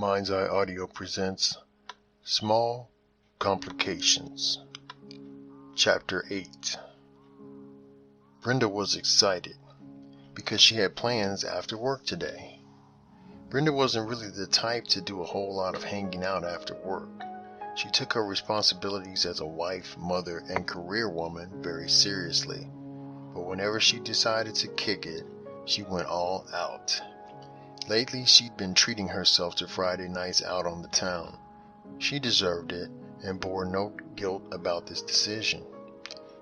Mind's Eye Audio presents Small Complications. Chapter 8. Brenda was excited because she had plans after work today. Brenda wasn't really the type to do a whole lot of hanging out after work. She took her responsibilities as a wife, mother, and career woman very seriously. But whenever she decided to kick it, she went all out. Lately, she'd been treating herself to Friday nights out on the town. She deserved it and bore no guilt about this decision.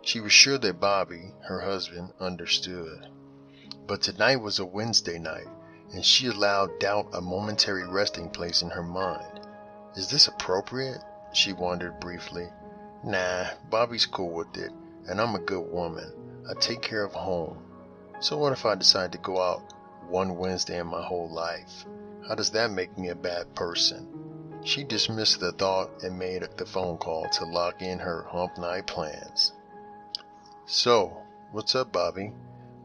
She was sure that Bobby, her husband, understood. But tonight was a Wednesday night, and she allowed doubt a momentary resting place in her mind. Is this appropriate? She wondered briefly. Nah, Bobby's cool with it, and I'm a good woman. I take care of home. So what if I decide to go out one Wednesday in my whole life? How does that make me a bad person? She dismissed the thought and made the phone call to lock in her hump night plans. So, what's up, Bobby?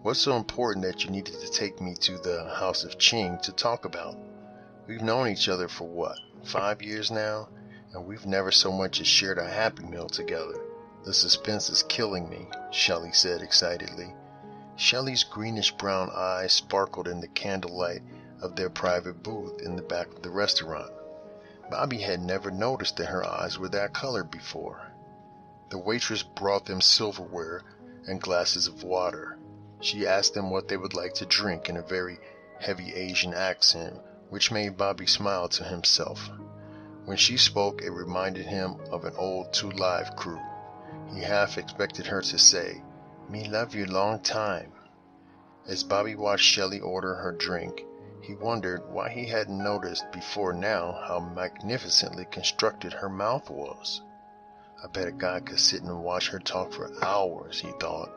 What's so important that you needed to take me to the House of Ching to talk about? We've known each other for what, 5 years now? And we've never so much as shared a Happy Meal together. The suspense is killing me, Shelley said excitedly. Shelley's greenish-brown eyes sparkled in the candlelight of their private booth in the back of the restaurant. Bobby had never noticed that her eyes were that color before. The waitress brought them silverware and glasses of water. She asked them what they would like to drink in a very heavy Asian accent, which made Bobby smile to himself. When she spoke, it reminded him of an old Two Live crew. He half expected her to say, "Me love you long time." As Bobby watched Shelley order her drink, he wondered why he hadn't noticed before now how magnificently constructed her mouth was. I bet a guy could sit and watch her talk for hours, he thought.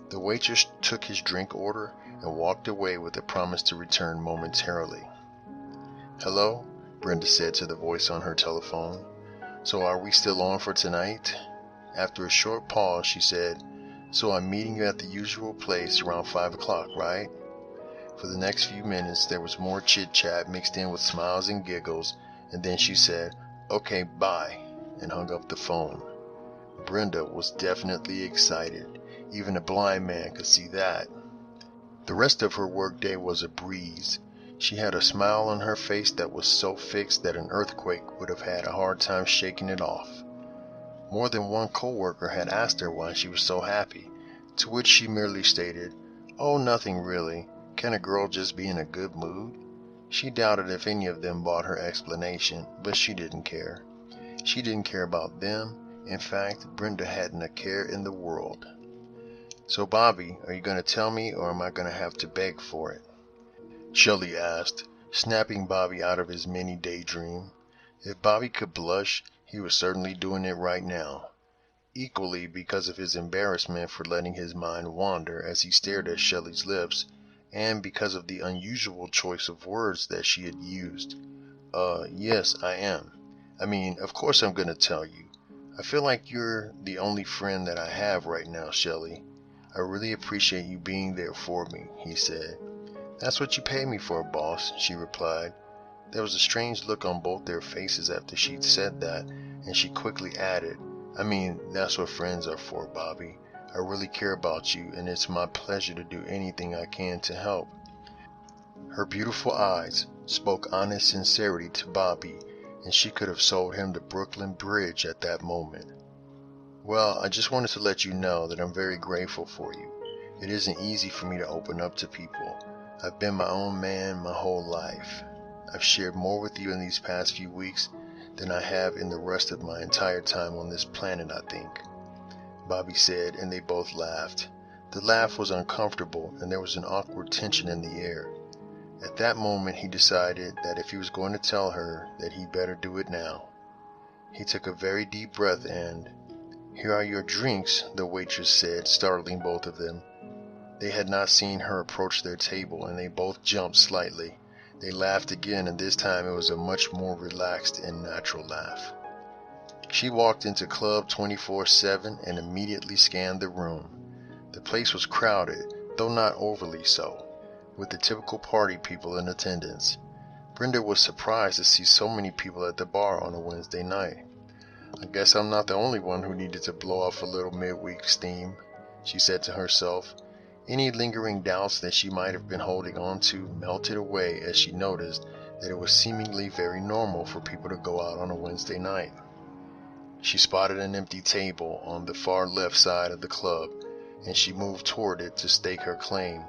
The waitress took his drink order and walked away with a promise to return momentarily. Hello? Brenda said to the voice on her telephone. So are we still on for tonight? After a short pause, she said, So I'm meeting you at the usual place around 5 o'clock, right? For the next few minutes, there was more chit-chat mixed in with smiles and giggles, and then she said, Okay, bye, and hung up the phone. Brenda was definitely excited. Even a blind man could see that. The rest of her workday was a breeze. She had a smile on her face that was so fixed that an earthquake would have had a hard time shaking it off. More than one coworker had asked her why she was so happy, to which she merely stated, "Oh, nothing really. Can a girl just be in a good mood?" She doubted if any of them bought her explanation, but she didn't care. She didn't care about them. In fact, Brenda hadn't a care in the world. So, Bobby, are you going to tell me, or am I going to have to beg for it? Shelley asked, snapping Bobby out of his mini daydream. If Bobby could blush, he was certainly doing it right now. Equally because of his embarrassment for letting his mind wander as he stared at Shelley's lips, and because of the unusual choice of words that she had used. Yes, I am. I mean, of course I'm going to tell you. I feel like you're the only friend that I have right now, Shelley. I really appreciate you being there for me, he said. That's what you pay me for, boss, she replied. There was a strange look on both their faces after she'd said that, and she quickly added, I mean, that's what friends are for, Bobby. I really care about you, and it's my pleasure to do anything I can to help. Her beautiful eyes spoke honest sincerity to Bobby, and she could have sold him the Brooklyn Bridge at that moment. Well, I just wanted to let you know that I'm very grateful for you. It isn't easy for me to open up to people. I've been my own man my whole life. I've shared more with you in these past few weeks than I have in the rest of my entire time on this planet, I think. Bobby said, and they both laughed. The laugh was uncomfortable, and there was an awkward tension in the air. At that moment, he decided that if he was going to tell her, that he better do it now. He took a very deep breath and, Here are your drinks, the waitress said, startling both of them. They had not seen her approach their table, and they both jumped slightly. They laughed again, and this time it was a much more relaxed and natural laugh. She walked into Club 24/7 and immediately scanned the room. The place was crowded, though not overly so, with the typical party people in attendance. Brenda was surprised to see so many people at the bar on a Wednesday night. "I guess I'm not the only one who needed to blow off a little midweek steam," she said to herself. Any lingering doubts that she might have been holding on to melted away as she noticed that it was seemingly very normal for people to go out on a Wednesday night. She spotted an empty table on the far left side of the club, and she moved toward it to stake her claim.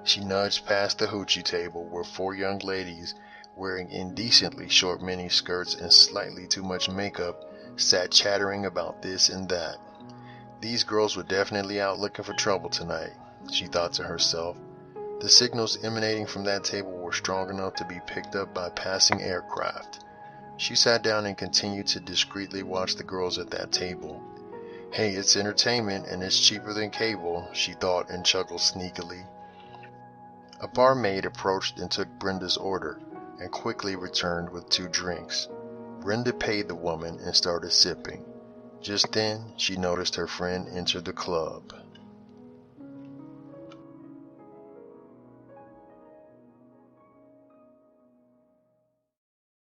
She nudged past the hoochie table where 4 young ladies wearing indecently short mini skirts and slightly too much makeup sat chattering about this and that. These girls were definitely out looking for trouble tonight, she thought to herself. The signals emanating from that table were strong enough to be picked up by passing aircraft. She sat down and continued to discreetly watch the girls at that table. "Hey, it's entertainment and it's cheaper than cable," she thought and chuckled sneakily. A barmaid approached and took Brenda's order and quickly returned with 2 drinks. Brenda paid the woman and started sipping. Just then, she noticed her friend enter the club.